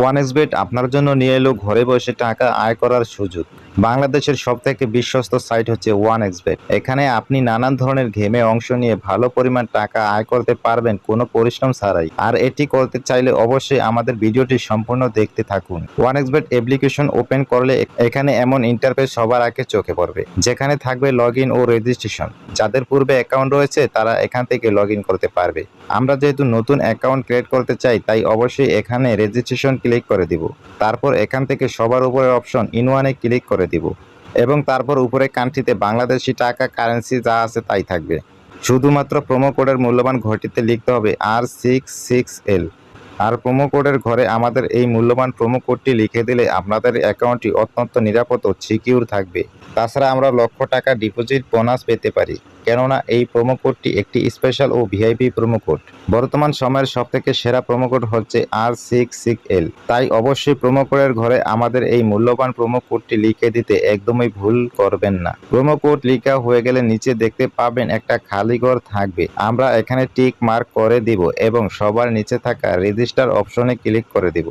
ওয়ানএক্সবেট আপনার জন্য নিয়ে এলো ঘরে বসে টাকা আয় করার সুযোগ। বাংলাদেশের সবথেকে বিশ্বস্ত সাইট হচ্ছে ওয়ানএক্সবেট। এখানে আপনি নানান ধরনের গেমে অংশ নিয়ে ভালো পরিমাণ টাকা আয় করতে পারবেন কোনো পরিশ্রম ছাড়াই। আর এটি করতে চাইলে অবশ্যই আমাদের ভিডিওটি সম্পূর্ণ দেখতে থাকুন। ওয়ানএক্সবেট অ্যাপ্লিকেশন ওপেন করলে এখানে এমন ইন্টারফেস সবার আগে চোখে পড়বে, যেখানে থাকবে লগইন ও রেজিস্ট্রেশন। যাদের পূর্বে অ্যাকাউন্ট রয়েছে তারা এখান থেকে লগইন করতে পারবে। আমরা যেহেতু নতুন অ্যাকাউন্ট ক্রিয়েট করতে চাই, তাই অবশ্যই এখানে রেজিস্ট্রেশন ক্লিক করে দিব। তারপর এখান থেকে সবার উপরের অপশন ইন-ওয়ানে ক্লিক করে দিব এবং তারপর উপরে কান্ট্রিতে বাংলাদেশি টাকা কারেন্সি যা আছে তাই থাকবে। শুধুমাত্র প্রোমো কোডের মূল্যবান ঘরটিতে লিখতে হবে R66L। আর প্রোমো কোডের ঘরে আমাদের এই মূল্যবান প্রোমো কোডটি লিখে দিলে আপনাদের অ্যাকাউন্টটি অত্যন্ত নিরাপদ ও সিকিউর থাকবে। তাছাড়া আমরা লক্ষ টাকা ডিপোজিট বোনাস পেতে পারি, কেননা এই প্রোমো কোডটি একটি স্পেশাল ও ভিআইপি প্রোমো কোড। বর্তমান সময়ের সবথেকে সেরা প্রোমো কোড হচ্ছে R66L। তাই অবশ্যই প্রোমো কোডের ঘরে আমাদের এই মূল্যবান প্রোমো কোডটি লিখে দিতে একদমই ভুল করবেন না। প্রোমো কোড লেখা হয়ে গেলে নিচে দেখতে পাবেন একটা খালি ঘর থাকবে। আমরা এখানে টিক মার্ক করে দিব এবং সবার নিচে থাকা রেজিস্টার অপশনে ক্লিক করে দিব।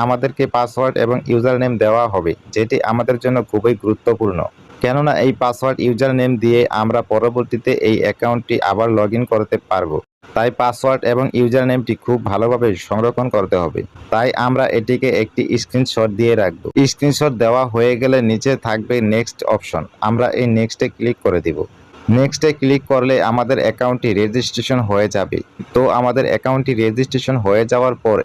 আমাদেরকে পাসওয়ার্ড এবং ইউজার নেম দেওয়া হবে, যেটি আমাদের জন্য খুবই গুরুত্বপূর্ণ, কেননা এই পাসওয়ার্ড ইউজার নেম দিয়ে আমরা পরবর্তীতে এই অ্যাকাউন্টটি আবার লগইন করতে পারবো। তাই পাসওয়ার্ড এবং ইউজার নেমটি খুব ভালোভাবে সংরক্ষণ করতে হবে। তাই আমরা এটিকে একটি স্ক্রিনশট দিয়ে রাখবো। স্ক্রিনশট দেওয়া হয়ে গেলে নিচে থাকবে নেক্সট অপশন। আমরা এই নেক্সটে ক্লিক করে দিব। নেক্সটে ক্লিক করলে আমাদের অ্যাকাউন্টটি রেজিস্ট্রেশন হয়ে যাবে। তো আমাদের অ্যাকাউন্টটি রেজিস্ট্রেশন হয়ে যাওয়ার পর